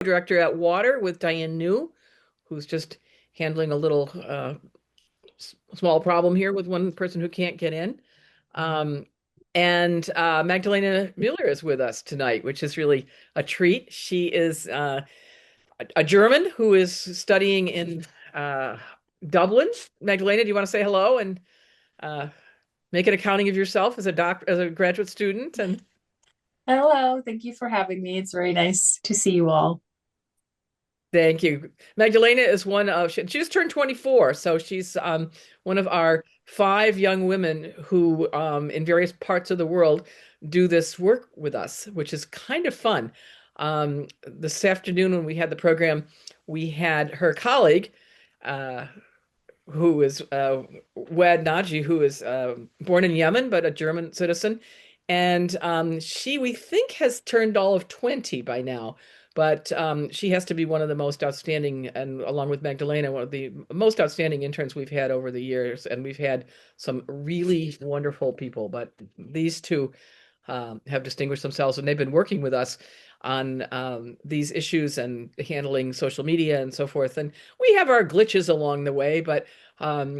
Director at Water with Diane New, who's just handling a little small problem here with one person who can't get in. Um, and Magdalena Mueller is with us tonight, which is really a treat. She is a German who is studying in uh, Dublin. Magdalena, do you want to say hello and uh, make an accounting of yourself as as a graduate student? And Hello, thank you for having me. It's very nice to see you all. thank you. Magdalena is one of, she just turned 24, so she's one of our five young women who, in various parts of the world, do this work with us, which is kind of fun. This afternoon, when we had the program, we had her colleague, uh, who is Wad Naji, who is born in Yemen but a German citizen, and she we think has turned all of 20 by now. But she has to be one of the most outstanding, and along with Magdalena, one of the most outstanding interns we've had over the years. And we've had some really wonderful people, but these two have distinguished themselves, and they've been working with us on these issues and handling social media and so forth. And we have our glitches along the way, but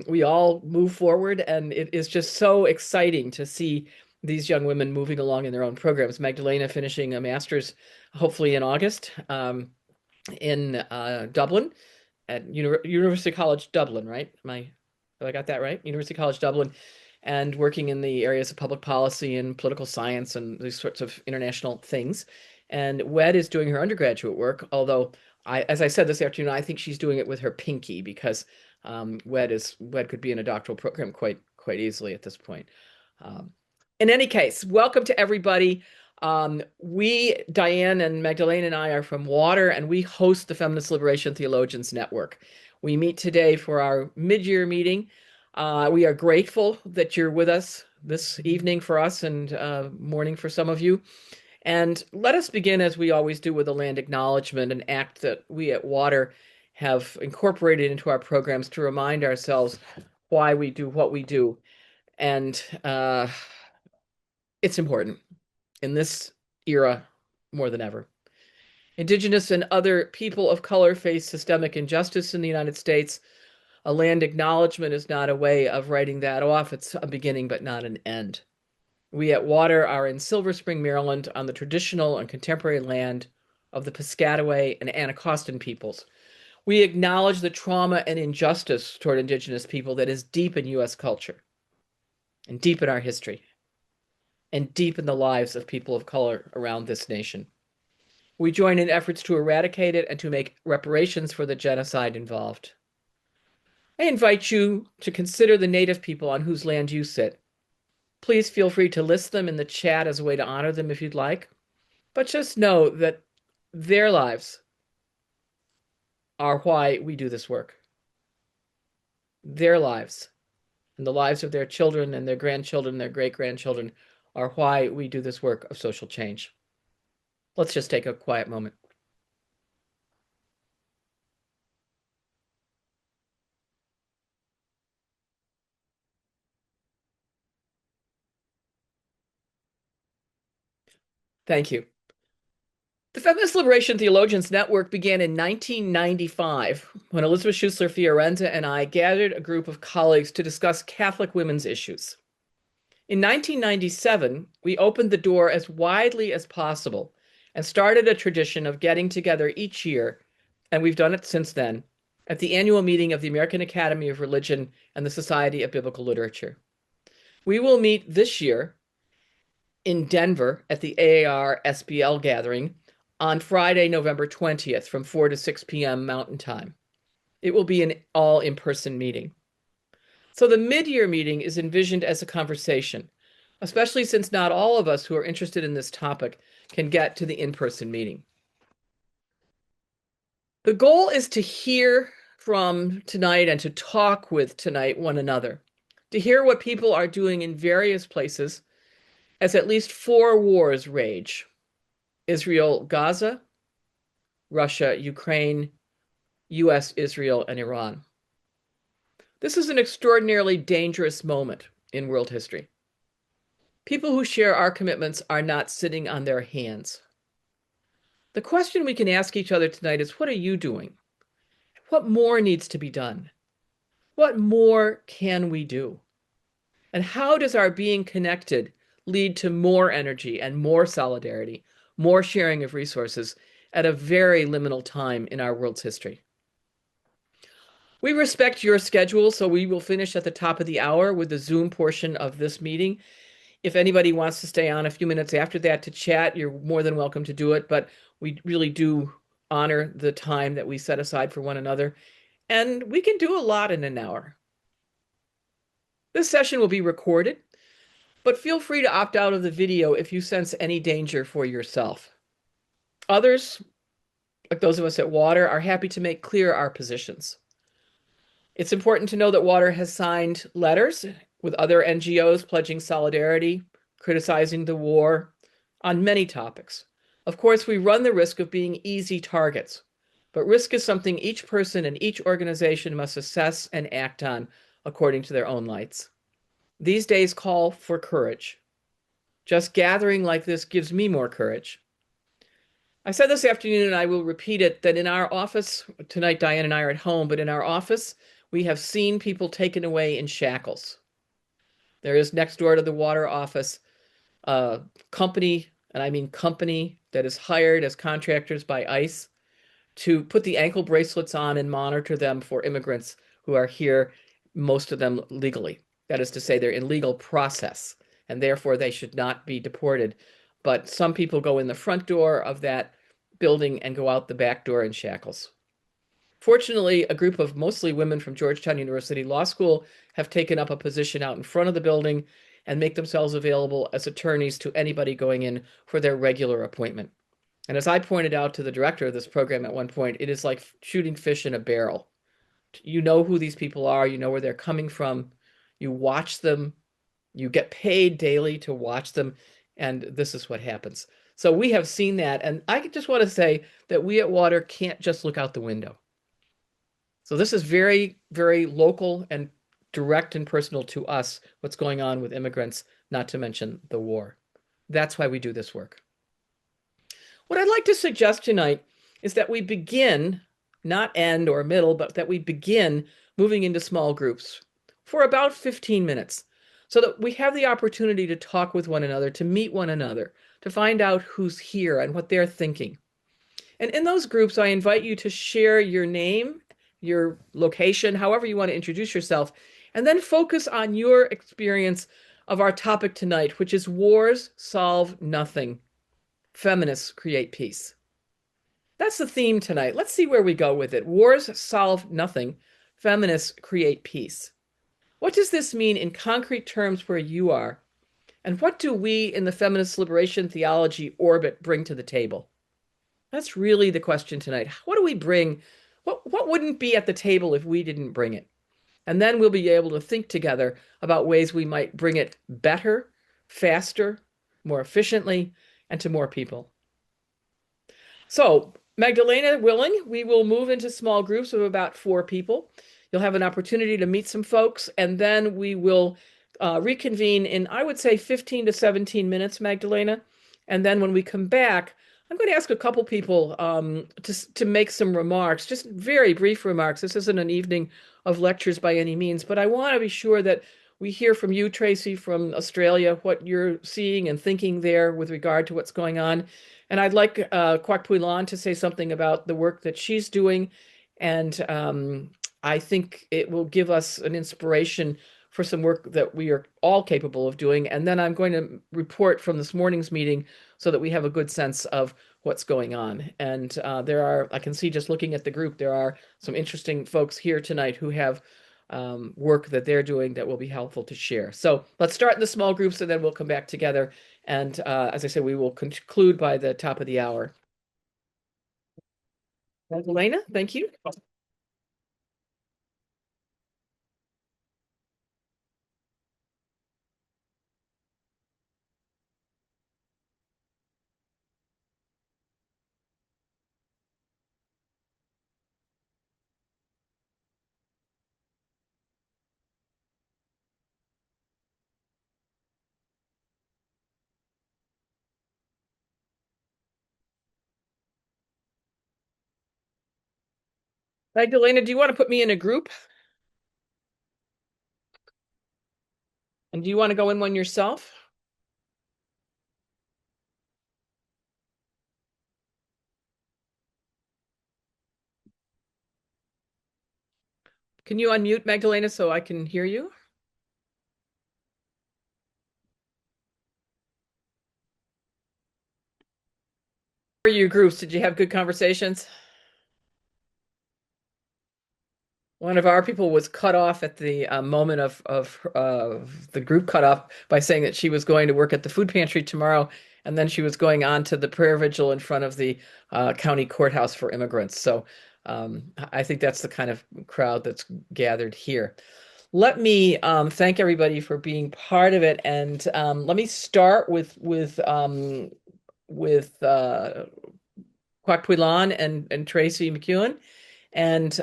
we all move forward, and it is just so exciting to see these young women moving along in their own programs. Magdalena finishing a master's, hopefully in August, in Dublin at University College Dublin, right? Have I got that right? University College Dublin, and working in the areas of public policy and political science and these sorts of international things. And Wed is doing her undergraduate work, although as I said this afternoon, I think she's doing it with her pinky because Wed could be in a doctoral program quite easily at this point. Um, in any case, welcome to everybody. Diane and Magdalene and I are from Water, and we host the Feminist Liberation Theologians Network. We meet today for our mid-year meeting. We are grateful that you're with us this evening for us and morning for some of you. And let us begin, as we always do, with a land acknowledgement, an act that we at Water have incorporated into our programs to remind ourselves why we do what we do. And it's important in this era more than ever. Indigenous and other people of color face systemic injustice in the United States. A land acknowledgement is not a way of writing that off. It's a beginning, but not an end. We at Water are in Silver Spring, Maryland, on the traditional and contemporary land of the Piscataway and Anacostan peoples. We acknowledge the trauma and injustice toward Indigenous people that is deep in U.S. culture and deep in our history and deep in the lives of people of color around this nation. We join in efforts to eradicate it and to make reparations for the genocide involved. I invite you to consider the Native people on whose land you sit. Please feel free to list them in the chat as a way to honor them if you'd like. But just know that their lives are why we do this work. Their lives and the lives of their children and their grandchildren, their great-grandchildren, are why we do this work of social change. Let's just take a quiet moment. Thank you. The Feminist Liberation Theologians Network began in 1995 when Elizabeth Schussler Fiorenza and I gathered a group of colleagues to discuss Catholic women's issues. In 1997, we opened the door as widely as possible and started a tradition of getting together each year, and we've done it since then, at the annual meeting of the American Academy of Religion and the Society of Biblical Literature. We will meet this year in Denver at the AAR SBL gathering on Friday, November 20th from 4 to 6 p.m. Mountain Time. It will be an all in-person meeting. So the mid-year meeting is envisioned as a conversation, especially since not all of us who are interested in this topic can get to the in-person meeting. The goal is to hear from tonight and to talk with tonight one another, to hear what people are doing in various places as at least 4 wars rage: Israel, Gaza, Russia, Ukraine, U.S., Israel, and Iran. This is an extraordinarily dangerous moment in world history. People who share our commitments are not sitting on their hands. The question we can ask each other tonight is, what are you doing? What more needs to be done? What more can we do? And how does our being connected lead to more energy and more solidarity, more sharing of resources at a very liminal time in our world's history? We respect your schedule, so we will finish at the top of the hour with the Zoom portion of this meeting. If anybody wants to stay on a few minutes after that to chat, you're more than welcome to do it, but we really do honor the time that we set aside for one another, and we can do a lot in an hour. This session will be recorded, but feel free to opt out of the video if you sense any danger for yourself. Others, like those of us at Water, are happy to make clear our positions. It's important to know that Water has signed letters with other NGOs pledging solidarity, criticizing the war on many topics. Of course, we run the risk of being easy targets, but risk is something each person and each organization must assess and act on according to their own lights. These days call for courage. Just gathering like this gives me more courage. I said this afternoon, and I will repeat it, that in our office, tonight Diane and I are at home, but in our office, we have seen people taken away in shackles. There is next door to the Water office a company, and I mean company, that is hired as contractors by ICE to put the ankle bracelets on and monitor them for immigrants who are here, most of them legally. That is to say, they're in legal process, and therefore they should not be deported. But some people go in the front door of that building and go out the back door in shackles. Fortunately, a group of mostly women from Georgetown University Law School have taken up a position out in front of the building and make themselves available as attorneys to anybody going in for their regular appointment. And as I pointed out to the director of this program at one point, it is like shooting fish in a barrel. You know who these people are, you know where they're coming from, you watch them, you get paid daily to watch them, and this is what happens. So we have seen that, and I just want to say that we at Water can't just look out the window. So this is very, very local and direct and personal to us, what's going on with immigrants, not to mention the war. That's why we do this work. What I'd like to suggest tonight is that we begin, not end or middle, but that we begin moving into small groups for about 15 minutes so that we have the opportunity to talk with one another, to meet one another, to find out who's here and what they're thinking. And in those groups, I invite you to share your name, your location, however you want to introduce yourself, and then focus on your experience of our topic tonight, which is Wars Solve Nothing. Feminists create peace. That's the theme tonight. Let's see where we go with it. Wars solve nothing. Feminists create peace. What does this mean in concrete terms where you are? And what do we in the feminist liberation theology orbit bring to the table? That's really the question tonight. What do we bring? What wouldn't be at the table if we didn't bring it? And then we'll be able to think together about ways we might bring it better, faster, more efficiently, and to more people. So, Magdalena willing, we will move into small groups of about 4 people. You'll have an opportunity to meet some folks, and then we will reconvene in, I would say, 15 to 17 minutes, Magdalena. And then when we come back, I'm going to ask a couple people to make some remarks, just very brief remarks. This isn't an evening of lectures by any means, but I want to be sure that we hear from you, Tracy, from Australia, what you're seeing and thinking there with regard to what's going on. And I'd like Kwak Puilan to say something about the work that she's doing. And I think it will give us an inspiration for some work that we are all capable of doing. And then I'm going to report from this morning's meeting so that we have a good sense of what's going on. And I can see just looking at the group, there are some interesting folks here tonight who have work that they're doing that will be helpful to share. So let's start in the small groups and then we'll come back together. And as I said, we will conclude by the top of the hour. Elena, thank you. Magdalena, do you want to put me in a group? And do you want to go in one yourself? Can you unmute Magdalena so I can hear you? Were your groups? Did you have good conversations? One of our people was cut off at the moment of the group cut off by saying that she was going to work at the food pantry tomorrow, and then she was going on to the prayer vigil in front of the county courthouse for immigrants. So I think that's the kind of crowd that's gathered here. Let me thank everybody for being part of it, and let me start with Kwak Pui and Tracy McEwen. And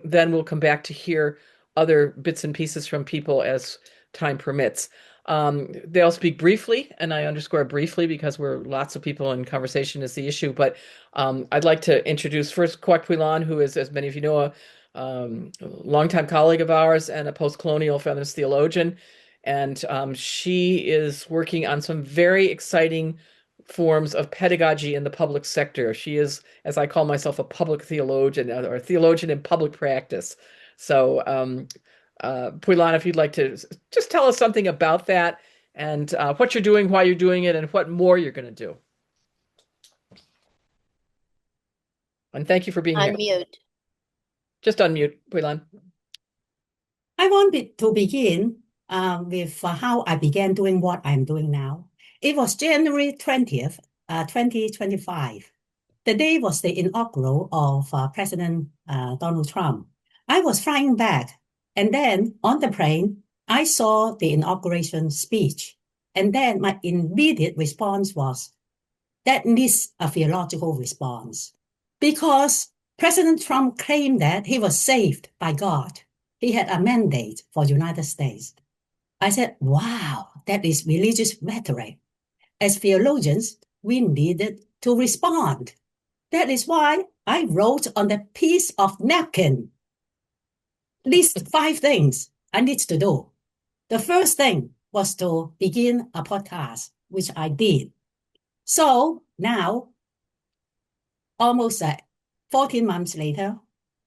then we'll come back to hear other bits and pieces from people as time permits. They'll speak briefly, and I underscore briefly because we're lots of people and conversation is the issue. But I'd like to introduce first Kwak Pui, who is, as many of you know, a longtime colleague of ours and a post-colonial feminist theologian. And she is working on some very exciting forms of pedagogy in the public sector. She is, as I call myself, a public theologian or a theologian in public practice. So, Puilan, if you'd like to just tell us something about that and what you're doing, why you're doing it, and what more you're going to do. And thank you for being here. Unmute. Just unmute, Puilan. I wanted to begin with how I began doing what I'm doing now. It was January 20th, 2025. The day was the inaugural of President Donald Trump. I was flying back, and then on the plane, I saw the inauguration speech. And then my immediate response was, that needs a theological response. Because President Trump claimed that he was saved by God. He had a mandate for the United States. I said, wow, that is religious rhetoric. As theologians, we needed to respond. That is why I wrote on the piece of napkin, list 5 things I need to do. The first thing was to begin a podcast, which I did. So now, almost 14 months later,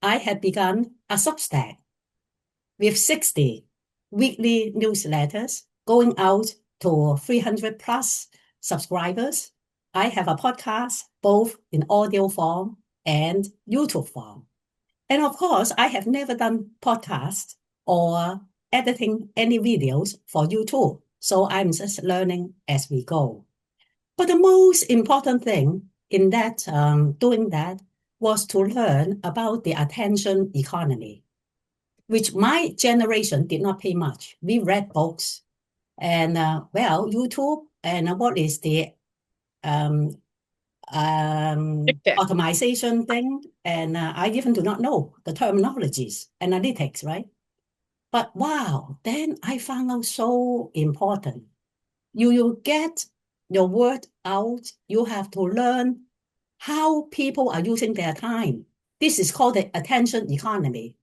I had begun a Substack with 60 weekly newsletters going out to 300 plus subscribers. I have a podcast, both in audio form and YouTube form. And of course, I have never done podcasts or editing any videos for YouTube. So I'm just learning as we go. But the most important thing in that, doing that, was to learn about the attention economy, which my generation did not pay much. We read books and, YouTube and what is the automation thing. And I even do not know the terminologies, analytics, right? But wow, then I found out so important. You get your word out. You have to learn how people are using their time. This is called the attention economy.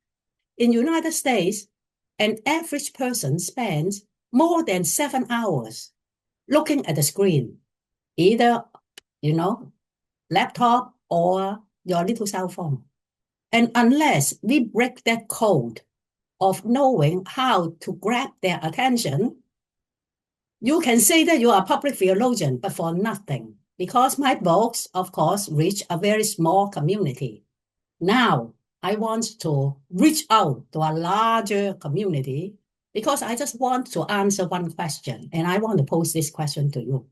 In the United States, an average person spends more than 7 hours looking at the screen, either, laptop or your little cell phone. And unless we break that code of knowing how to grab their attention, you can say that you are a public theologian, but for nothing, because my books, of course, reach a very small community. Now, I want to reach out to a larger community because I just want to answer one question, and I want to pose this question to you.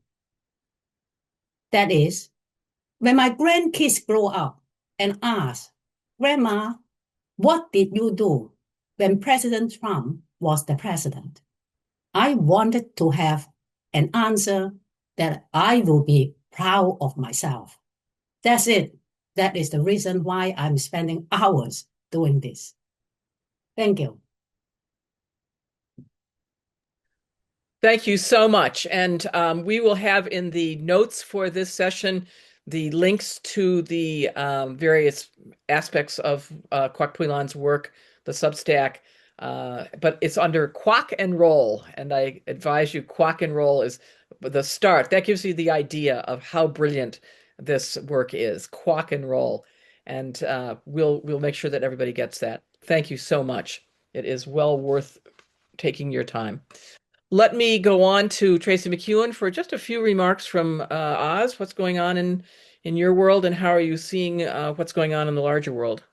That is, when my grandkids grow up and ask, Grandma, what did you do when President Trump was the president? I wanted to have an answer that I will be proud of myself. That's it. That is the reason why I'm spending hours doing this. Thank you. Thank you so much. And we will have in the notes for this session the links to the various aspects of Kwok Puilan's work, the Substack, but it's under Kwok and Roll, and I advise you, Kwok and Roll is the start. That gives you the idea of how brilliant this work is, Kwok and Roll, and we'll make sure that everybody gets that. Thank you so much. It is well worth taking your time. Let me go on to Tracy McEwen for just a few remarks from Oz. What's going on in your world, and how are you seeing what's going on in the larger world?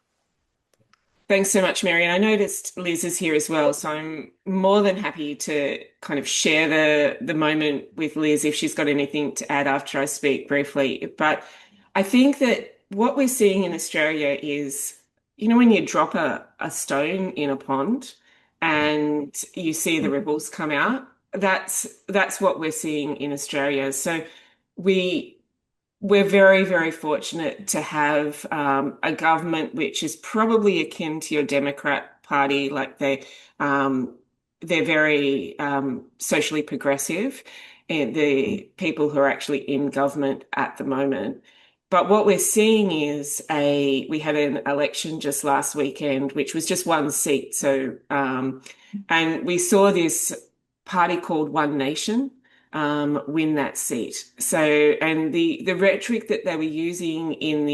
Thanks so much, Mary. And I noticed Liz is here as well, so I'm more than happy to kind of share the moment with Liz if she's got anything to add after I speak briefly. But I think that what we're seeing in Australia is, when you drop a stone in a pond and you see the ripples come out, that's what we're seeing in Australia. So we we're very, very fortunate to have a government which is probably akin to your Democrat Party, like they're very socially progressive, and the people who are actually in government at the moment. But what we're seeing is we had an election just last weekend, which was just one seat. So, and we saw this party called One Nation win that seat. So, and the rhetoric that they were using in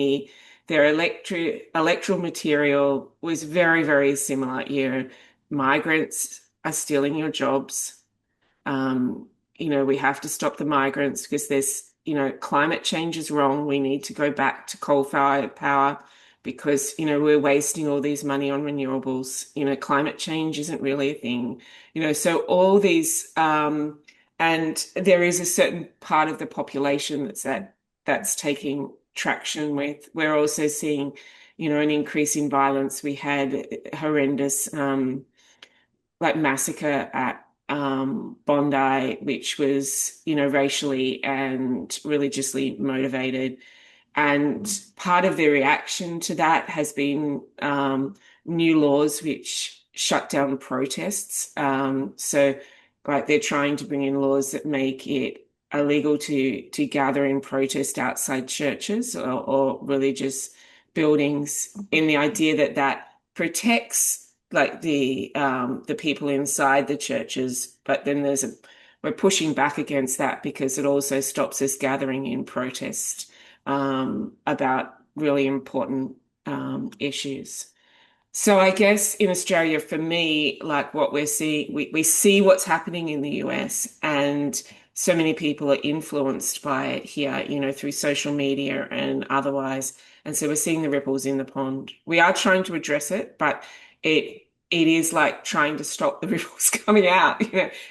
their electoral material was very, very similar. Migrants are stealing your jobs. We have to stop the migrants because climate change is wrong. We need to go back to coal-fired power because, we're wasting all these money on renewables. Climate change isn't really a thing. So all these, and there is a certain part of the population that's taking traction with. We're also seeing, an increase in violence. We had horrendous, massacre at Bondi, which was, racially and religiously motivated. And part of the reaction to that has been new laws which shut down protests. They're trying to bring in laws that make it illegal to gather in protest outside churches or religious buildings, in the idea that protects the people inside the churches, but then we're pushing back against that because it also stops us gathering in protest about really important issues. So I guess in Australia, for me, like what we're seeing, we see what's happening in the US, and so many people are influenced by it here, through social media and otherwise. And so we're seeing the ripples in the pond. We are trying to address it, but it is like trying to stop the ripples coming out.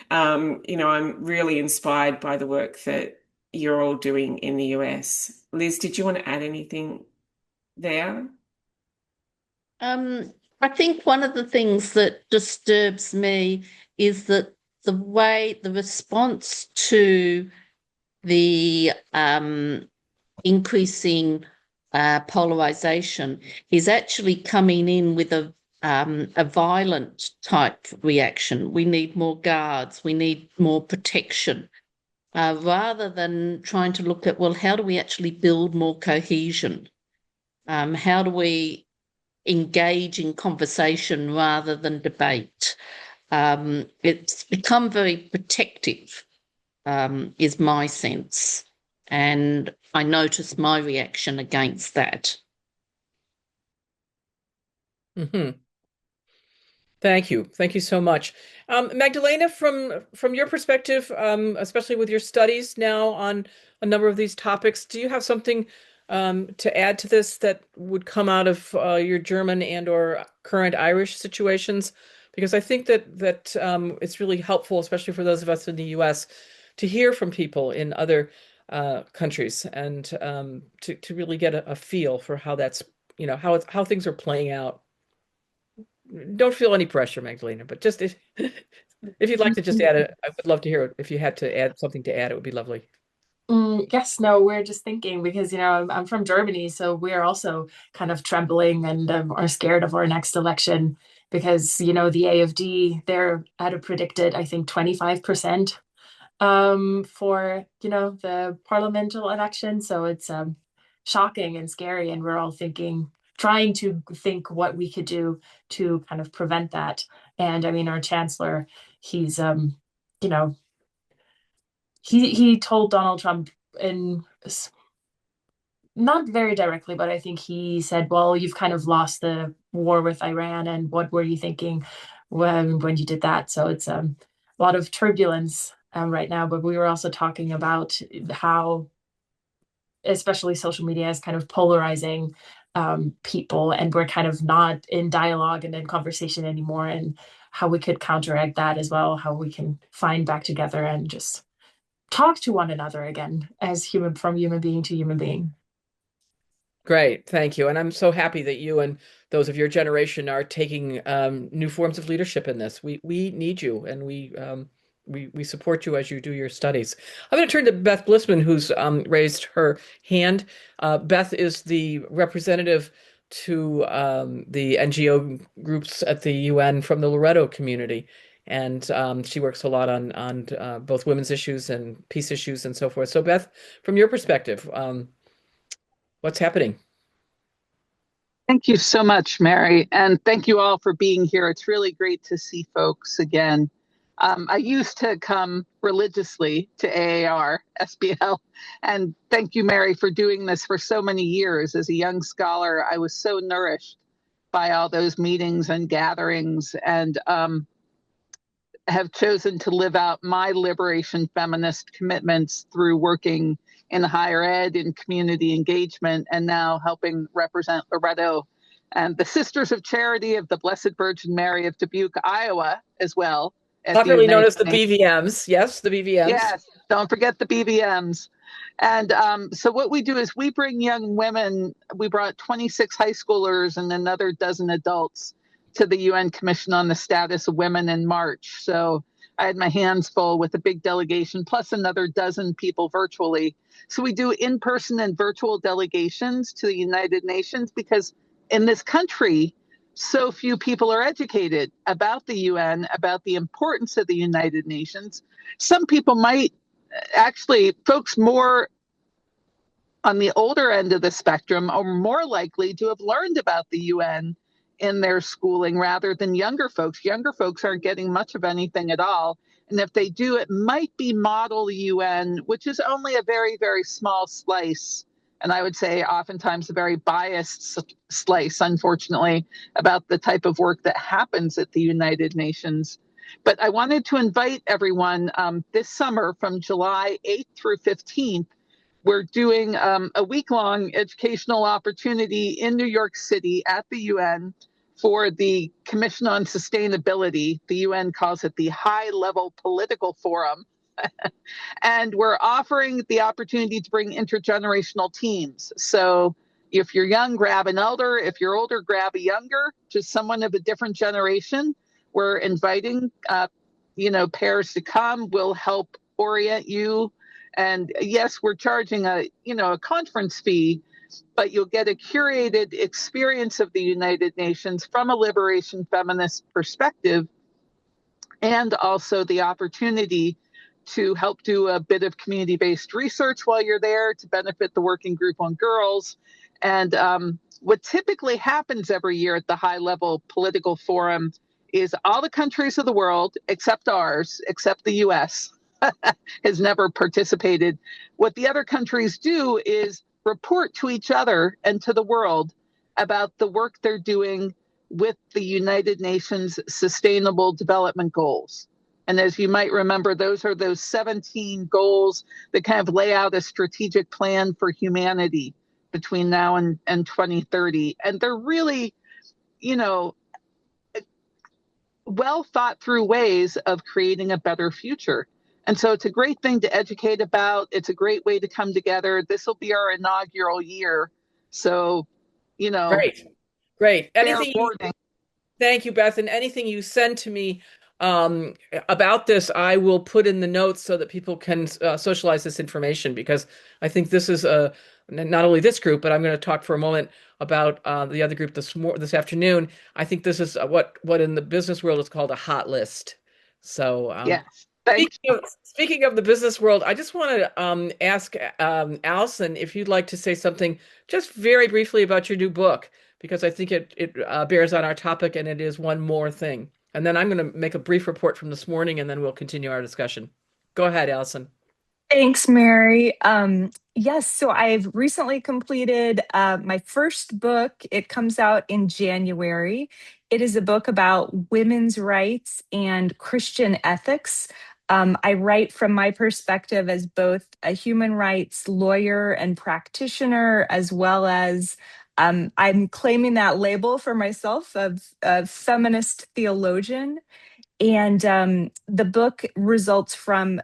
I'm really inspired by the work that you're all doing in the US. Liz, did you want to add anything there? I think one of the things that disturbs me is that the response to the increasing polarization is actually coming in with a violent type reaction. We need more guards, we need more protection, rather than trying to look at, well, how do we actually build more cohesion? How do we engage in conversation rather than debate? It's become very protective, is my sense. And I notice my reaction against that. Mm-hmm. Thank you. Thank you so much. Magdalena, from your perspective, especially with your studies now on a number of these topics, do you have something to add to this that would come out of your German and or current Irish situations? Because I think that it's really helpful, especially for those of us in the U.S., to hear from people in other countries and to really get a feel for how that's, how things are playing out. Don't feel any pressure, Magdalena, but just if you'd like to just add it, I would love to hear it. If you had to add something to add, it would be lovely. Yes, no, we're just thinking because, I'm from Germany, so we're also kind of trembling and are scared of our next election because, the AFD, they're at a predicted, I think, 25% for, the parliamentary election. So it's shocking and scary. And we're all trying to think what we could do to kind of prevent that. And I mean, our chancellor, he's, you know, he told Donald Trump in not very directly, but I think he said, well, you've kind of lost the war with Iran, and what were you thinking when you did that? So it's a lot of turbulence right now. But we were also talking about how, especially social media, is kind of polarizing people, and we're kind of not in dialogue and in conversation anymore, and how we could counteract that as well, how we can find back together and just talk to one another again as from human being to human being. Great, thank you. And I'm so happy that you and those of your generation are taking new forms of leadership in this. We need you, and we support you as you do your studies. I'm going to turn to Beth Blissman, who's raised her hand. Beth is the representative to the NGO groups at the UN from the Loreto community, and she works a lot on both women's issues and peace issues and so forth. So, Beth, from your perspective, what's happening? Thank you so much, Mary, and thank you all for being here. It's really great to see folks again. I used to come religiously to AAR, SBL, and thank you, Mary, for doing this for so many years. As a young scholar, I was so nourished by all those meetings and gatherings, and have chosen to live out my liberation feminist commitments through working in higher ed, in community engagement, and now helping represent Loreto and the Sisters of Charity of the Blessed Virgin Mary of Dubuque, Iowa, as well. Popularly known as the BVMs. Yes, the BVMs. Yes, don't forget the BVMs. And so what we do is we bring young women, we brought 26 high schoolers and another dozen adults to the UN Commission on the Status of Women in March. So I had my hands full with a big delegation, plus another dozen people virtually. So we do in-person and virtual delegations to the United Nations because in this country, so few people are educated about the UN, about the importance of the United Nations. Some people might actually, folks more on the older end of the spectrum are more likely to have learned about the UN in their schooling rather than younger folks. Younger folks aren't getting much of anything at all. And if they do, it might be model UN, which is only a very, very small slice. And I would say oftentimes a very biased slice, unfortunately, about the type of work that happens at the United Nations. But I wanted to invite everyone this summer from July 8th through 15th. We're doing a week-long educational opportunity in New York City at the UN for the Commission on Sustainability. The UN calls it the High-Level Political Forum. And we're offering the opportunity to bring intergenerational teams. So if you're young, grab an elder. If you're older, grab a younger, just someone of a different generation. We're inviting, pairs to come. We'll help orient you. And yes, we're charging a conference fee, but you'll get a curated experience of the United Nations from a liberation feminist perspective, and also the opportunity to help do a bit of community-based research while you're there to benefit the working group on girls. And what typically happens every year at the high-level political forum is all the countries of the world, except ours, except the U.S., has never participated. What the other countries do is report to each other and to the world about the work they're doing with the United Nations Sustainable Development Goals. And as you might remember, those are those 17 goals that kind of lay out a strategic plan for humanity between now and 2030. And they're really, well thought through ways of creating a better future. And so it's a great thing to educate about. It's a great way to come together. This will be our inaugural year. So, Great. Thank you, Beth. And anything you send to me about this, I will put in the notes so that people can socialize this information, because I think this is not only this group, but I'm going to talk for a moment about the other group this afternoon. I think this is what in the business world is called a hot list. So yes. Thank Speaking of the business world, I just want to ask Allison if you'd like to say something just very briefly about your new book, because I think it bears on our topic, and it is one more thing. And then I'm going to make a brief report from this morning, and then we'll continue our discussion. Go ahead, Allison. Thanks, Mary. Yes, so I've recently completed my first book. It comes out in January. It is a book about women's rights and Christian ethics. I write from my perspective as both a human rights lawyer and practitioner, as well as I'm claiming that label for myself of a feminist theologian. And the book results from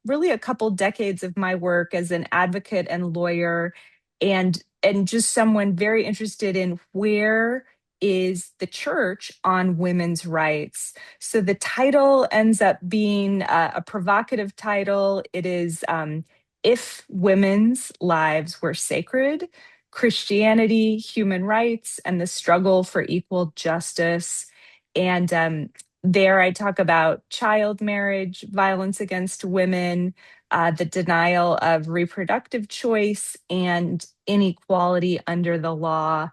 really a couple decades of my work as an advocate and lawyer, and just someone very interested in where is the church on women's rights. So the title ends up being a provocative title. It is If Women's Lives Were Sacred: Christianity, Human Rights, and the Struggle for Equal Justice. And there, I talk about child marriage, violence against women, the denial of reproductive choice, and inequality under the law,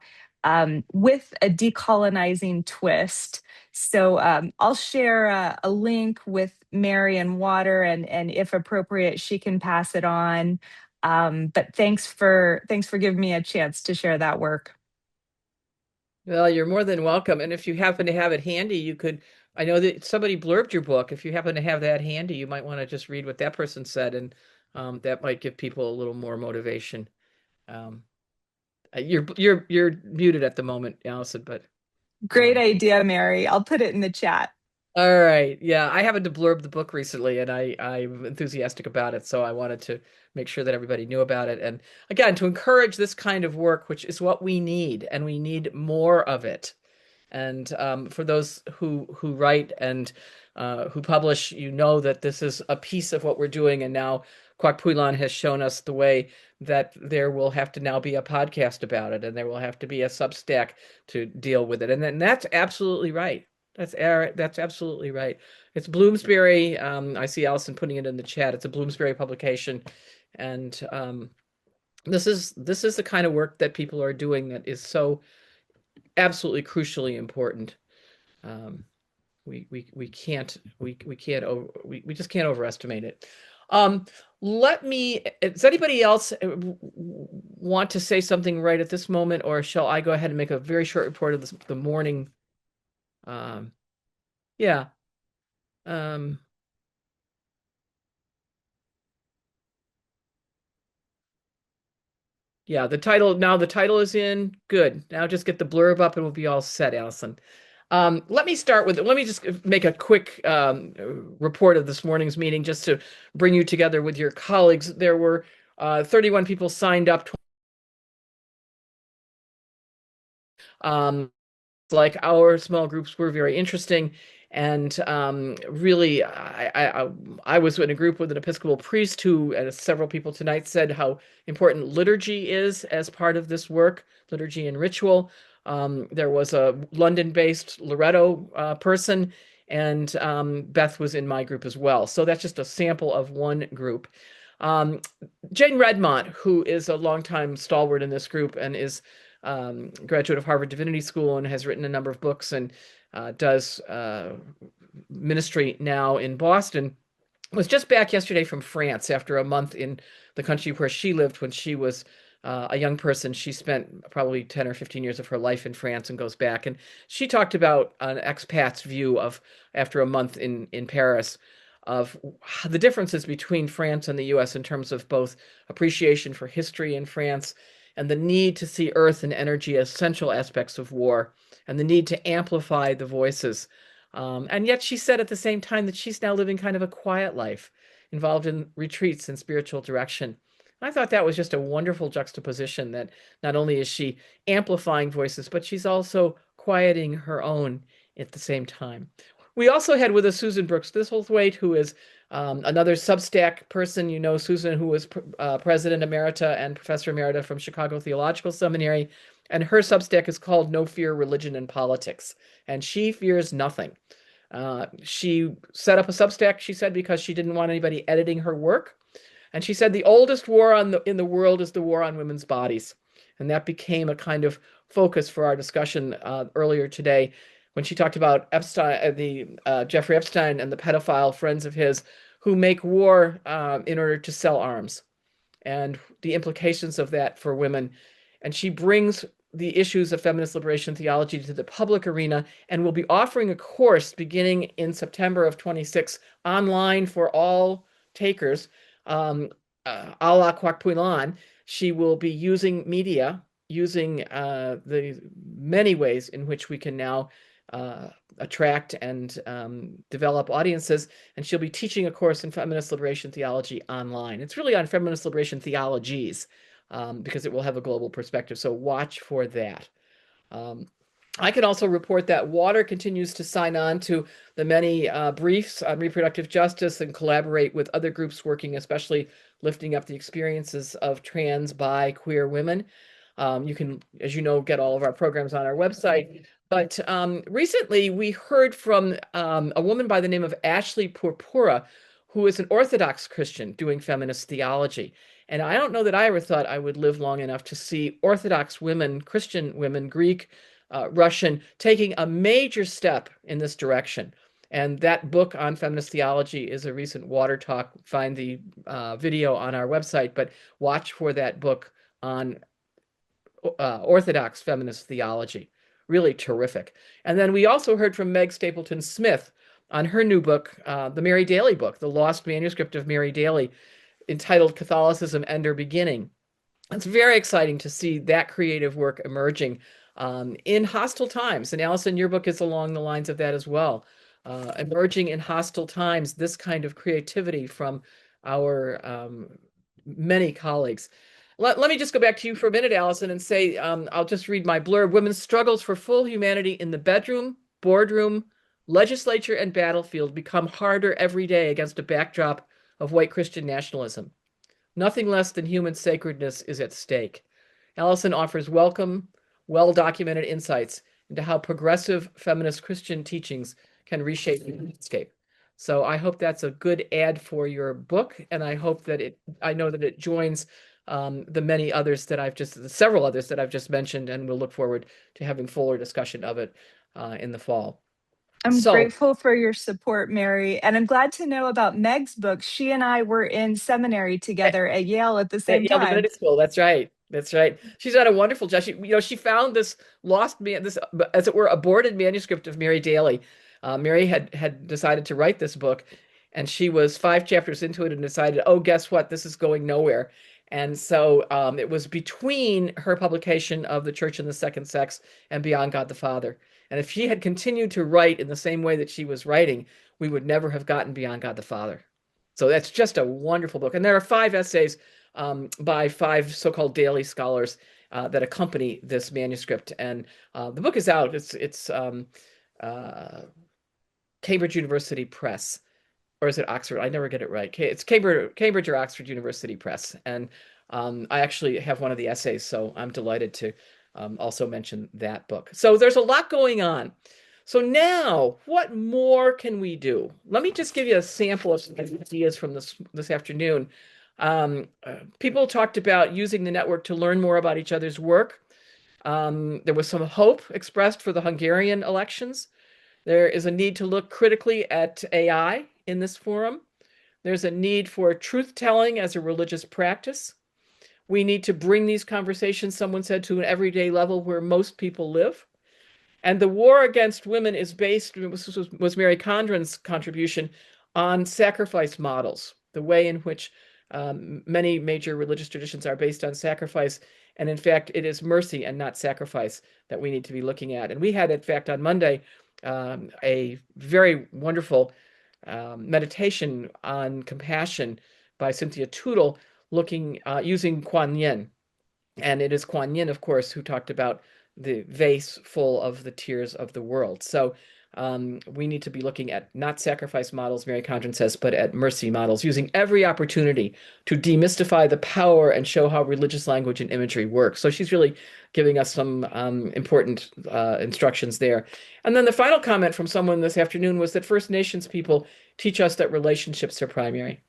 with a decolonizing twist. So I'll share a link with Mary and Water, and if appropriate, she can pass it on. But thanks for giving me a chance to share that work. Well, you're more than welcome. And if you happen to have it handy, you could, I know that somebody blurbed your book. If you happen to have that handy, you might want to just read what that person said, and that might give people a little more motivation. Um, you're muted at the moment, Allison, but Great idea, Mary. I'll put it in the chat. all right. Yeah, I happened to blurb the book recently, and I'm enthusiastic about it, so I wanted to make sure that everybody knew about it. And again, to encourage this kind of work, which is what we need, and we need more of it. And for those who write and who publish, you know that this is a piece of what we're doing. And now Kwak Puilan has shown us the way that there will have to now be a podcast about it, and there will have to be a Substack to deal with it. And then that's absolutely right. That's absolutely right. It's Bloomsbury. I see Allison putting it in the chat. It's a Bloomsbury publication, and this is the kind of work that people are doing that is so absolutely crucially important. We just can't overestimate it. Does anybody else want to say something right at this moment, or shall I go ahead and make a very short report of the morning? Yeah. Yeah, the title is in. Good. Now just get the blurb up and we'll be all set, Allison. Let me just make a quick report of this morning's meeting, just to bring you together with your colleagues. There were 31 people signed up. Like our small groups were very interesting. And really, I was in a group with an Episcopal priest who, as several people tonight said, how important liturgy is as part of this work, liturgy and ritual. There was a London-based Loretto person, and Beth was in my group as well. So that's just a sample of one group. Jane Redmont, who is a longtime stalwart in this group and is graduate of Harvard Divinity School and has written a number of books and does ministry now in Boston, was just back yesterday from France after a month in the country where she lived when she was a young person. She spent probably 10 or 15 years of her life in France and goes back. And she talked about an expat's view of, after a month in Paris, of the differences between France and the U.S. in terms of both appreciation for history in France and the need to see earth and energy as central aspects of war, and the need to amplify the voices. And yet she said at the same time that she's now living kind of a quiet life, involved in retreats and spiritual direction. I thought that was just a wonderful juxtaposition, that not only is she amplifying voices, but she's also quieting her own at the same time. We also had with us Susan Brooks Thistlethwaite, who is another Substack person. You know Susan, who was president emerita and professor emerita from Chicago Theological Seminary. And her Substack is called No Fear, Religion, and Politics. And she fears nothing. She set up a Substack, she said, because she didn't want anybody editing her work. And she said the oldest war in the world is the war on women's bodies. And that became a kind of focus for our discussion earlier today when she talked about Epstein, Jeffrey Epstein and the pedophile friends of his who make war in order to sell arms and the implications of that for women. And she brings the issues of feminist liberation theology to the public arena and will be offering a course beginning in September of 26 online for all takers. A la Kwakpuilan, she will be using media, using the many ways in which we can now attract and develop audiences. And she'll be teaching a course in feminist liberation theology online. It's really on feminist liberation theologies because it will have a global perspective. So watch for that. I can also report that Water continues to sign on to the many briefs on reproductive justice and collaborate with other groups working, especially lifting up the experiences of trans, bi, queer women. You can, as you know, get all of our programs on our website. But recently we heard from a woman by the name of Ashley Purpura, who is an Orthodox Christian doing feminist theology. And I don't know that I ever thought I would live long enough to see Orthodox women, Christian women, Greek, Russian, taking a major step in this direction. And that book on feminist theology is a recent Water Talk. Find the video on our website, but watch for that book on Orthodox feminist theology. Really terrific. And then we also heard from Meg Stapleton Smith on her new book, the Mary Daly book, The Lost Manuscript of Mary Daly, entitled Catholicism End or Beginning. It's very exciting to see that creative work emerging in hostile times. And Allison, your book is along the lines of that as well. Emerging in hostile times, this kind of creativity from our many colleagues. Let me just go back to you for a minute, Allison, and say, I'll just read my blurb. Women's struggles for full humanity in the bedroom, boardroom, legislature, and battlefield become harder every day against a backdrop of white Christian nationalism. Nothing less than human sacredness is at stake. Allison offers welcome, well-documented insights into how progressive feminist Christian teachings can reshape the landscape. So I hope that's a good ad for your book, and I hope that I know that it joins the many others that several others that I've just mentioned, and we'll look forward to having fuller discussion of it in the fall. I'm grateful for your support, Mary, and I'm glad to know about Meg's book. She and I were in seminary together at Yale at the same Yale time. Divinity School. That's right. That's right. She's done a wonderful job. She found this this, as it were, aborted manuscript of Mary Daly. Mary had decided to write this book, and she was 5 chapters into it and decided, oh, guess what? This is going nowhere. And so it was between her publication of The Church and the Second Sex and Beyond God the Father. And if she had continued to write in the same way that she was writing, we would never have gotten Beyond God the Father. So that's just a wonderful book. And there are 5 essays by 5 so-called Daly scholars that accompany this manuscript. And the book is out. It's Cambridge University Press. Or is it Oxford? I never get it right. It's Cambridge or Oxford University Press. And I actually have one of the essays, so I'm delighted to also mention that book. So there's a lot going on. So now, what more can we do? Let me just give you a sample of some ideas from this afternoon. People talked about using the network to learn more about each other's work. There was some hope expressed for the Hungarian elections. There is a need to look critically at AI in this forum. There's a need for truth-telling as a religious practice. We need to bring these conversations, someone said, to an everyday level where most people live. And the war against women is based, was Mary Condren's contribution, on sacrifice models, the way in which many major religious traditions are based on sacrifice. And in fact, it is mercy and not sacrifice that we need to be looking at. And we had, in fact, on Monday, a very wonderful meditation on compassion by Cynthia Tootle, using Kuan Yin. And it is Kuan Yin, of course, who talked about the vase full of the tears of the world. So we need to be looking at not sacrifice models, Mary Condren says, but at mercy models, using every opportunity to demystify the power and show how religious language and imagery work. So she's really giving us some important instructions there. And then the final comment from someone this afternoon was that First Nations people teach us that relationships are primary.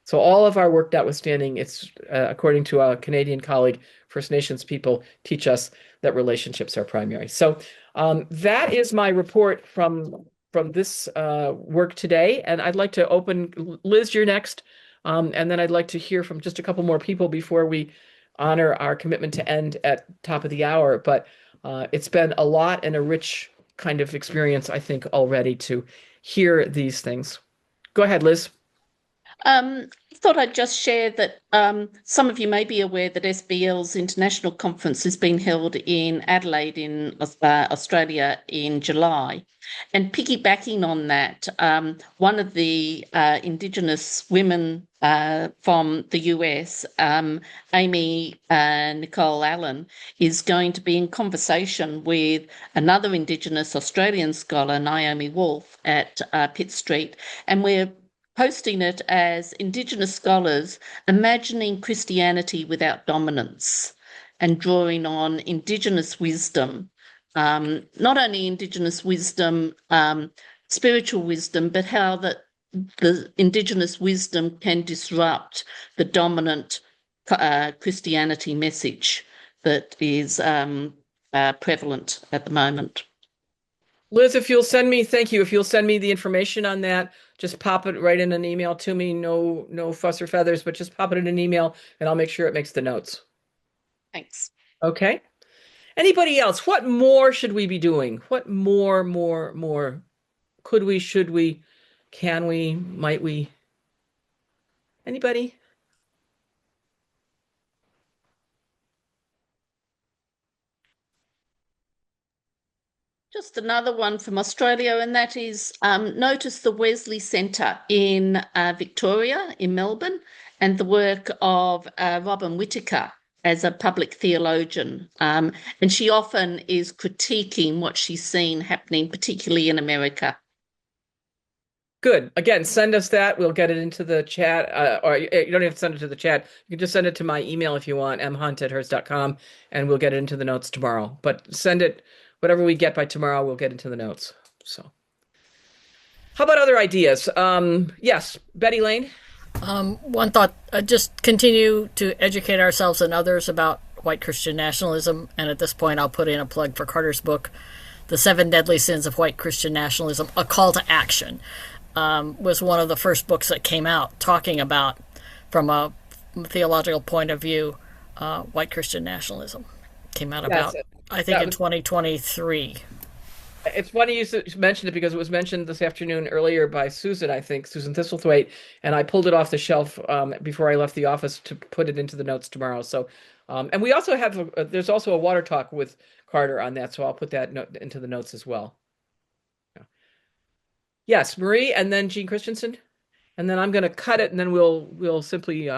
So all of our work notwithstanding, it's according to a Canadian colleague, First Nations people teach us that relationships are primary. So that is my report from this work today. And I'd like to open, Liz, you're next. And then I'd like to hear from just a couple more people before we honor our commitment to end at top of the hour. But it's been a lot and a rich kind of experience, I think, already to hear these things. Go ahead, Liz. I thought I'd just share that some of you may be aware that SBL's international conference has been held in Adelaide in Australia in July. And piggybacking on that, one of the Indigenous women from the US, Amy Nicole Allen, is going to be in conversation with another Indigenous Australian scholar, Naomi Wolf, at Pitt Street. And we're posting it as Indigenous scholars imagining Christianity without dominance and drawing on Indigenous wisdom, not only Indigenous wisdom, spiritual wisdom, but how the Indigenous wisdom can disrupt the dominant Christianity message that is prevalent at the moment. Liz, if you'll send me, thank you. If you'll send me the information on that, just pop it right in an email to me. No fuss or feathers, but just pop it in an email and I'll make sure it makes the notes. Thanks. Okay. Anybody else? What more should we be doing? What more? Could we, should we, can we, might we? Anybody? Just another one from Australia, and that is notice the Wesley Centre in Victoria, in Melbourne, and the work of Robin Whittaker as a public theologian. And she often is critiquing what she's seen happening, particularly in America. Good. Again, send us that. We'll get it into the chat. Or you don't have to send it to the chat. You can just send it to my email if you want, mhunt@hers.com, and we'll get it into the notes tomorrow. But send it. Whatever we get by tomorrow, we'll get into the notes. So, how about other ideas? Yes, Betty Lane. One thought: just continue to educate ourselves and others about white Christian nationalism. And at this point, I'll put in a plug for Carter's book, "The Seven Deadly Sins of White Christian Nationalism: A Call to Action." Was one of the first books that came out talking about, from a theological point of view, white Christian nationalism. Came out about. I think in 2023. It's funny you mentioned it because it was mentioned this afternoon earlier by Susan, I think, Susan Thistlethwaite, and I pulled it off the shelf before I left the office to put it into the notes tomorrow. So, and we also have, there's also a water talk with Carter on that, so I'll put that into the notes as well. Yeah. Yes, Marie, and then Jean Christensen, and then I'm going to cut it, and then we'll simply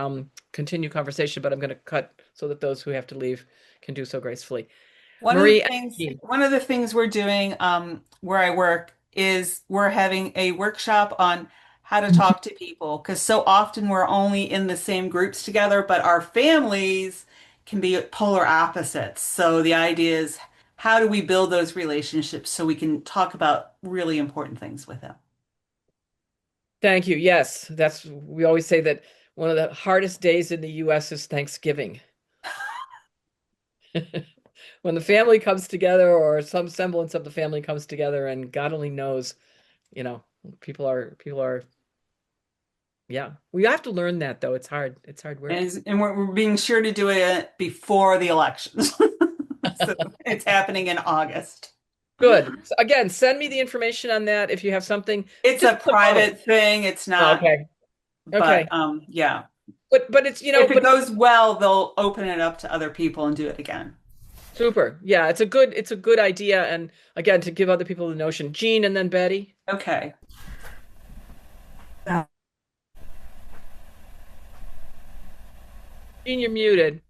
continue conversation, but I'm going to cut so that those who have to leave can do so gracefully. One of the things we're doing where I work is we're having a workshop on how to talk to people, because so often we're only in the same groups together, but our families can be polar opposites. So the idea is, how do we build those relationships so we can talk about really important things with them? Thank you. Yes, we always say that one of the hardest days in the U.S. is Thanksgiving. When the family comes together, or some semblance of the family comes together, and God only knows, people are, yeah. We have to learn that, though. It's hard. It's hard work. And we're being sure to do it before the elections. So it's happening in August. Good. So again, send me the information on that if you have something. It's a private thing. It's not. Okay. But, yeah. But it's, if it goes well, they'll open it up to other people and do it again. Super. Yeah, it's a good idea. And again, to give other people the notion. Jean and then Betty. Okay. Jean, you're muted.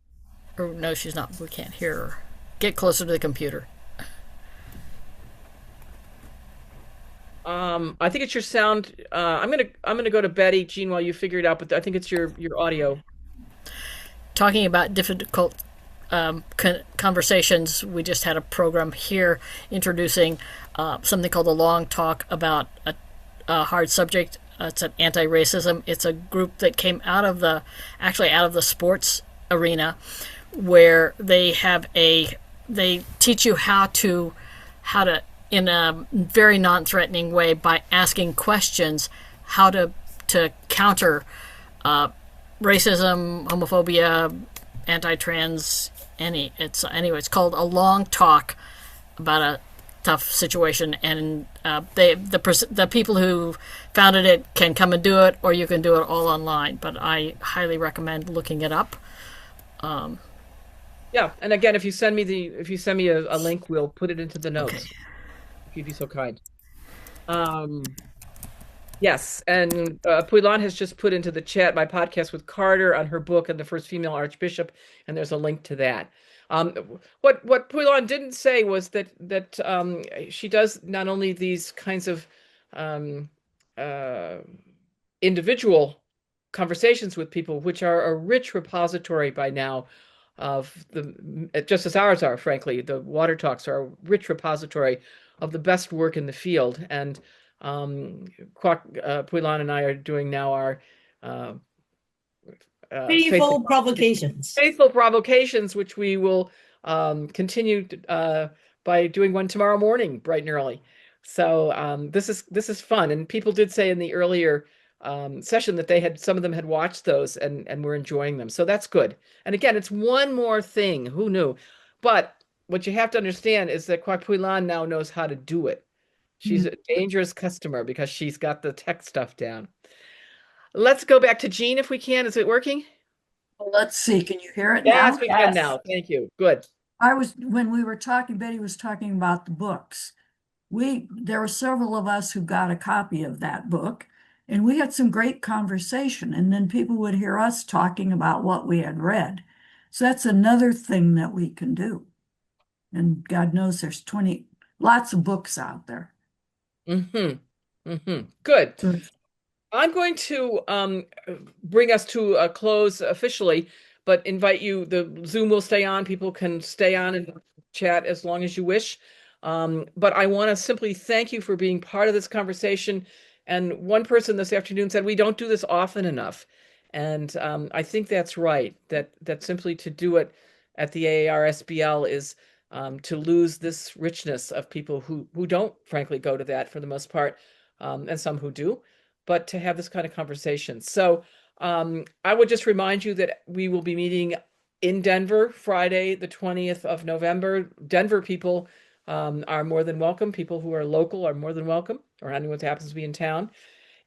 Oh, no, she's not. We can't hear her. Get closer to the computer. I think it's your sound. I'm gonna go to Betty, Jean, while you figure it out, but I think it's your audio. Talking about difficult conversations, we just had a program here introducing something called a long talk about a hard subject. It's an anti-racism. It's a group that came out of the sports arena, where they teach you how to in a very non-threatening way by asking questions, how to counter racism, homophobia, anti-trans. It's called a long talk about a tough situation, and the people who founded it can come and do it, or you can do it all online. But I highly recommend looking it up. Yeah, and again, if you send me a link, we'll put it into the notes. Okay. If you'd be so kind. Yes, and Puilan has just put into the chat my podcast with Carter on her book and the first female archbishop, and there's a link to that. What Puilan didn't say was that she does not only these kinds of individual conversations with people, which are a rich repository by now of just as ours are, frankly. The Water Talks are a rich repository of the best work in the field. And Puilan and I are doing now our Faithful provocations. Faithful provocations, which we will continue by doing one tomorrow morning, bright and early. So this is fun. And people did say in the earlier session that some of them had watched those and were enjoying them. So that's good. And again, it's one more thing. Who knew? But what you have to understand is that Kwak Puilan now knows how to do it. She's a dangerous customer because she's got the tech stuff down. Let's go back to Jean if we can. Is it working? Well, let's see. Can you hear it now? Yes, we can now. Thank you. Good. When we were talking, Betty was talking about the books. There were several of us who got a copy of that book, and we had some great conversation, and then people would hear us talking about what we had read. So that's another thing that we can do. And God knows there's lots of books out there. Good. So, I'm going to bring us to a close officially, but invite you. The Zoom will stay on. People can stay on and chat as long as you wish. But I want to simply thank you for being part of this conversation. And one person this afternoon said, we don't do this often enough. And I think that's right, that simply to do it at the AARSBL is to lose this richness of people who don't, frankly, go to that for the most part, and some who do, but to have this kind of conversation. So I would just remind you that we will be meeting in Denver Friday, the 20th of November. Denver people are more than welcome. People who are local are more than welcome, or anyone who happens to be in town.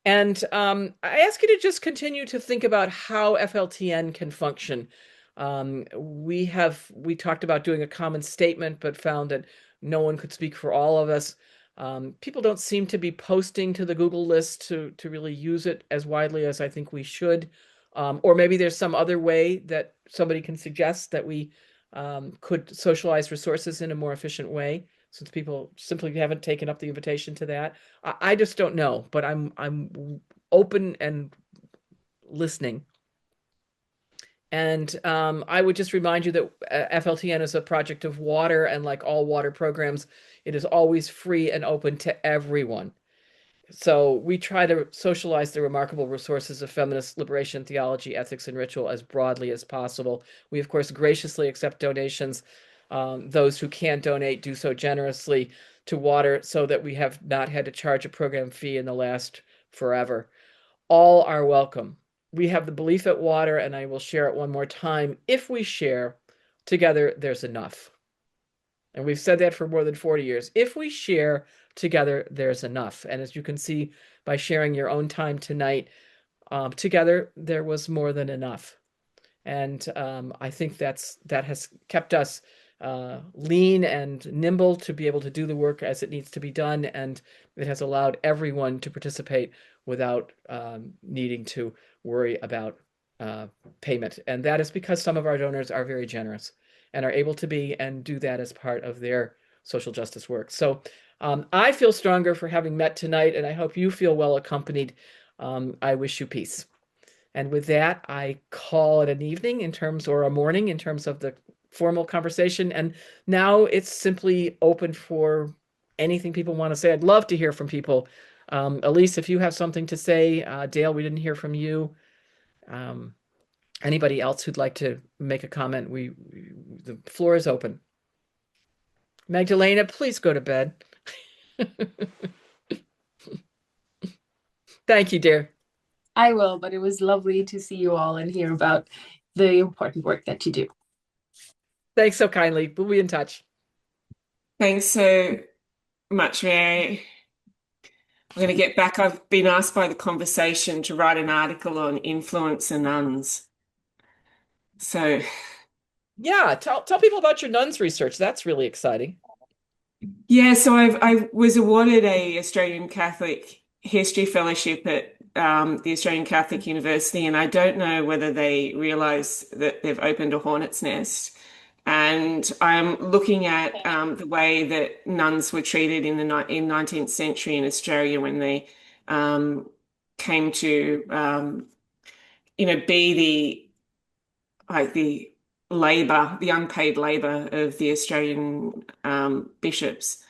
And I ask you to just continue to think about how FLTN can function. We talked about doing a common statement, but found that no one could speak for all of us. People don't seem to be posting to the Google list to really use it as widely as I think we should. Or maybe there's some other way that somebody can suggest that we could socialize resources in a more efficient way, since people simply haven't taken up the invitation to that. I just don't know, but I'm open and listening. And I would just remind you that FLTN is a project of water, and like all water programs, it is always free and open to everyone. So we try to socialize the remarkable resources of feminist liberation, theology, ethics, and ritual as broadly as possible. We, of course, graciously accept donations. Those who can't donate do so generously to water, so that we have not had to charge a program fee in the last forever. All are welcome. We have the belief at Water, and I will share it one more time. If we share together, there's enough. And we've said that for more than 40 years. If we share together, there's enough. And as you can see by sharing your own time tonight, together, there was more than enough. And I think that has kept us lean and nimble to be able to do the work as it needs to be done. And it has allowed everyone to participate without needing to worry about payment. And that is because some of our donors are very generous and are able to be and do that as part of their social justice work. So I feel stronger for having met tonight, and I hope you feel well accompanied. I wish you peace. And with that, I call it an evening in terms, or a morning in terms of the formal conversation. And now it's simply open for anything people want to say. I'd love to hear from people. Elise, if you have something to say, Dale, we didn't hear from you. Anybody else who'd like to make a comment, the floor is open. Magdalena, please go to bed. Thank you, dear. I will, but it was lovely to see you all and hear about the important work that you do. Thanks so kindly. We'll be in touch. Thanks so much, Mary. I'm going to get back. I've been asked by the conversation to write an article on influencer nuns. So yeah, tell people about your nuns research. That's really exciting. Yeah, so I was awarded a Australian Catholic History Fellowship at the Australian Catholic University, and I don't know whether they realise that they've opened a hornet's nest. And I'm looking at the way that nuns were treated in the 19th century in Australia when they came to, be the labor, the unpaid labor of the Australian bishops,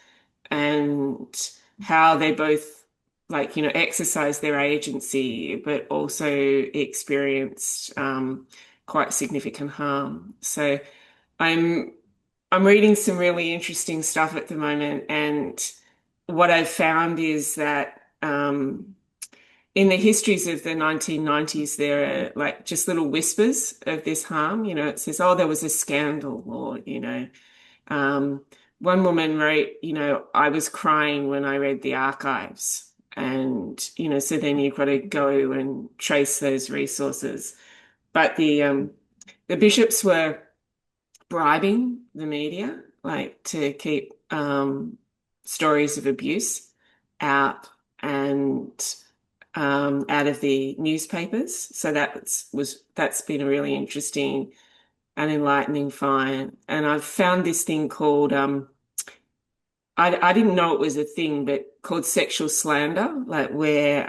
and how they both exercised their agency, but also experienced quite significant harm. So I'm reading some really interesting stuff at the moment, and what I've found is that in the histories of the 1990s, there are just little whispers of this harm. It says, oh, there was a scandal, or, one woman wrote, I was crying when I read the archives. And, so then you've got to go and trace those resources. But the bishops were bribing the media, to keep stories of abuse out and out of the newspapers. So that's been a really interesting and enlightening find. And I've found this thing called I didn't know it was a thing, but called sexual slander, where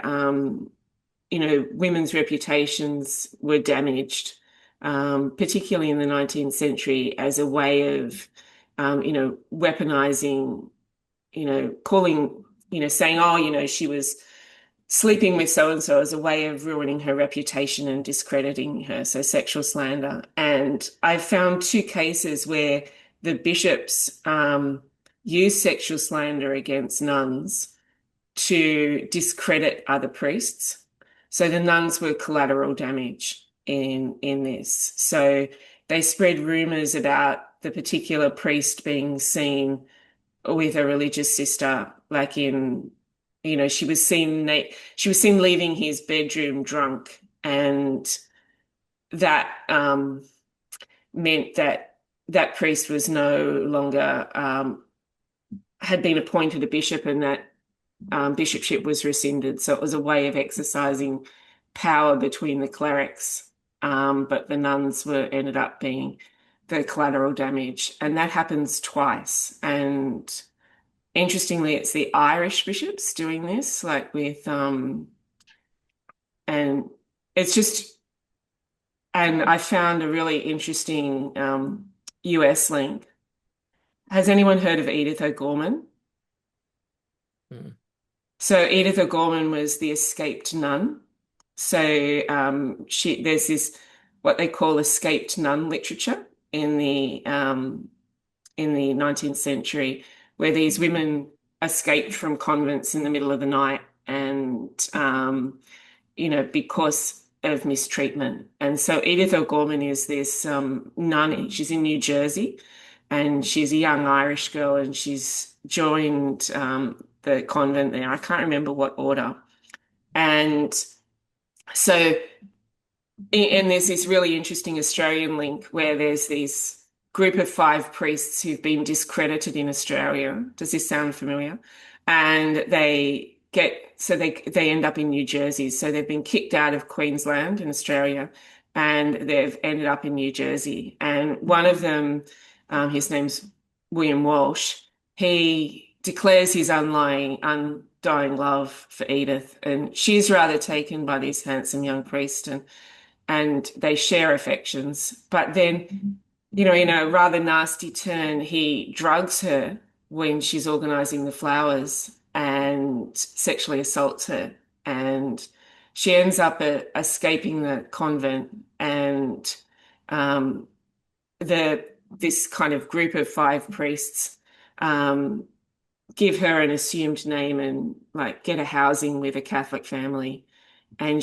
women's reputations were damaged, particularly in the 19th century, as a way of weaponizing, calling, saying, oh, she was sleeping with so-and-so, as a way of ruining her reputation and discrediting her, so sexual slander. And I found two cases where the bishops used sexual slander against nuns to discredit other priests. So the nuns were collateral damage in this. So they spread rumors about the particular priest being seen with a religious sister, she was seen leaving his bedroom drunk, and that meant that priest was no longer had been appointed a bishop, and that bishopship was rescinded. So it was a way of exercising power between the clerics, but the nuns ended up being the collateral damage, and that happens twice. And interestingly, it's the Irish bishops doing this, with and it's just, and I found a really interesting US link. Has anyone heard of Edith O'Gorman? Hmm. So Edith O'Gorman was the escaped nun. So there's this what they call escaped nun literature in the 19th century, where these women escaped from convents in the middle of the night, and because of mistreatment. And so Edith O'Gorman is this nun. She's in New Jersey, and she's a young Irish girl, and she's joined the convent there. I can't remember what order. And so, and there's this really interesting Australian link where there's this group of 5 priests who've been discredited in Australia. Does this sound familiar? And they end up in New Jersey. So they've been kicked out of Queensland in Australia, and they've ended up in New Jersey. And one of them, his name's William Walsh, he declares his undying love for Edith, and she's rather taken by this handsome young priest, and they share affections. But then, in a rather nasty turn, he drugs her when she's organizing the flowers and sexually assaults her. And she ends up escaping the convent, and um, this kind of group of five priests um, give her an assumed name and like get a housing with a Catholic family. And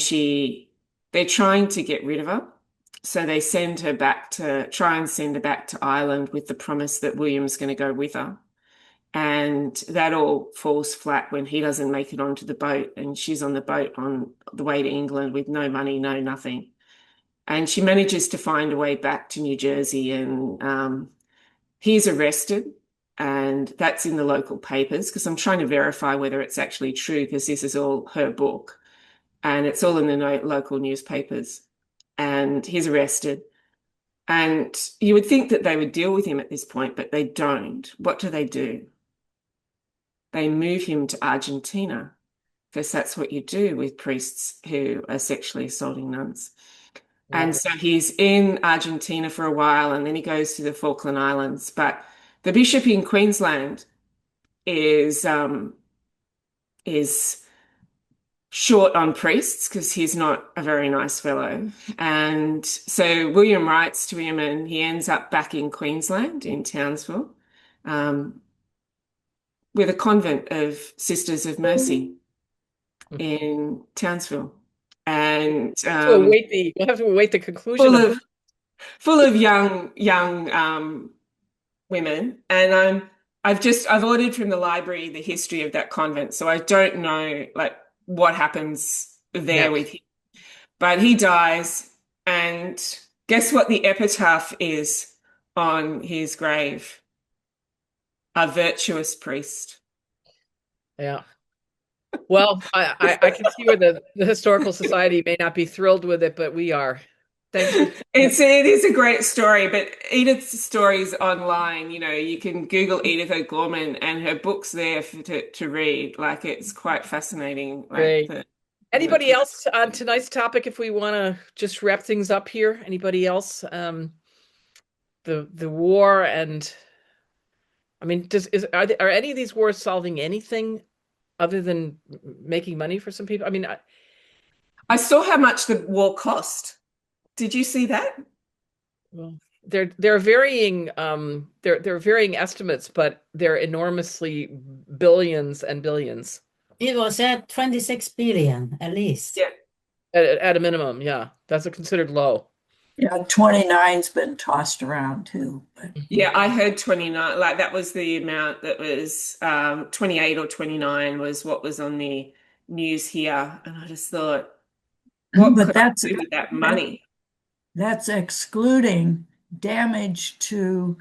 they're trying to get rid of her. So they try and send her back to Ireland with the promise that William's going to go with her. And that all falls flat when he doesn't make it onto the boat, and she's on the boat on the way to England with no money, no nothing. And she manages to find a way back to New Jersey, and he's arrested, and that's in the local papers because I'm trying to verify whether it's actually true because this is all her book, and it's all in the local newspapers. And he's arrested. And you would think that they would deal with him at this point, but they don't. What do? They move him to Argentina because that's what you do with priests who are sexually assaulting nuns. Wow. And so he's in Argentina for a while, and then he goes to the Falkland Islands. But the bishop in Queensland is short on priests because he's not a very nice fellow. And so William writes to him, and he ends up back in Queensland, in Townsville, with a convent of Sisters of Mercy in Townsville. And we'll have to await the conclusion. Full of young women. And I've ordered from the library the history of that convent, so I don't know like what happens there with him. But he dies, and guess what the epitaph is on his grave? A virtuous priest. Yeah. Well, I can see where the Historical Society may not be thrilled with it, but we are. Thank you. It is a great story, but Edith's story is online. You can Google Edith O'Gorman, and her book's there to read. Like, it's quite fascinating. Great. Anybody else on tonight's topic, if we want to just wrap things up here? Anybody else? The war, and I mean, are any of these wars solving anything other than making money for some people? I mean, I saw how much the war cost. Did you see that? Well, they're varying they're varying estimates, but they're enormously billions and billions. It was at 26 billion at least. Yeah. At a minimum, yeah. That's considered low. Yeah, 29's been tossed around too. But. Yeah, I heard 29. Like, that was the amount that was 28 or 29 was what was on the news here. And I just thought, what could I do with that money? That's excluding damage to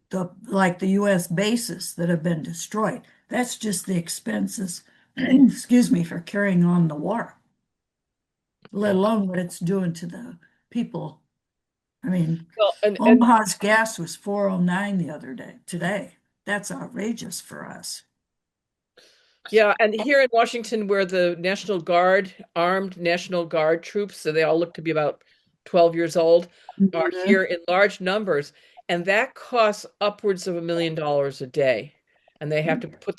the U.S. bases that have been destroyed. That's just the expenses, excuse me, for carrying on the war, let alone what it's doing to the people. I mean, Omaha's gas was $4.09 the other day. Today, that's outrageous for us. Yeah, and here in Washington, where the National Guard, armed National Guard troops, so they all look to be about 12 years old, are here in large numbers, and that costs upwards of $1 million a day. And they have to put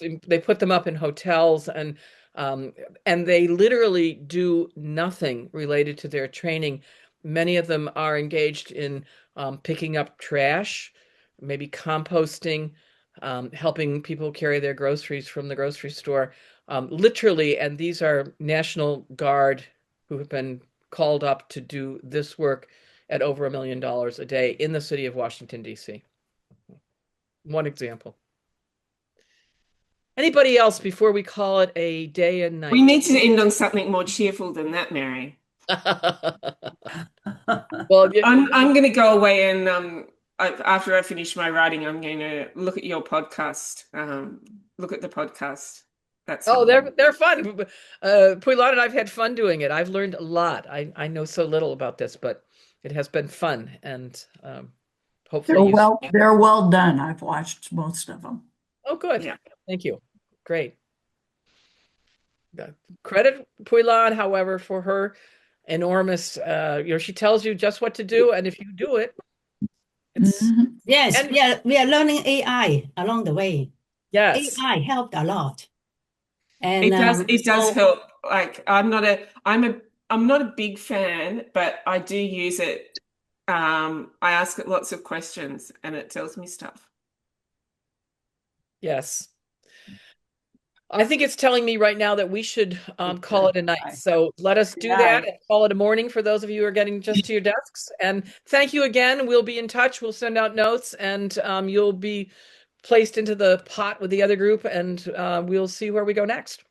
them up in hotels, and they literally do nothing related to their training. Many of them are engaged in picking up trash, maybe composting, helping people carry their groceries from the grocery store, literally. And these are National Guard who have been called up to do this work at over $1 million a day in the city of Washington, D.C. One example. Anybody else before we call it a day and night? We need to end on something more cheerful than that, Mary. Well, I'm going to go away, and after I finish my writing, I'm going to look at your podcast. Look at the podcast. They're fun. Puilan and I've had fun doing it. I've learned a lot. I know so little about this, but it has been fun, and hopefully they're well done. I've watched most of them. Oh, good. Yeah. Thank you. Great. Credit Puilan, however, for her enormous, she tells you just what to do, and if you do it, it's Yes, and we are learning AI along the way. yes, AI helped a lot. And It does help. Like I'm not a big fan, but I do use it. I ask it lots of questions and it tells me stuff. yes. I think it's telling me right now that we should call it a night. So let us do that and call it a morning for those of you who are getting just to your desks. And thank you again. We'll be in touch. We'll send out notes, and you'll be placed into the pot with the other group, and we'll see where we go next.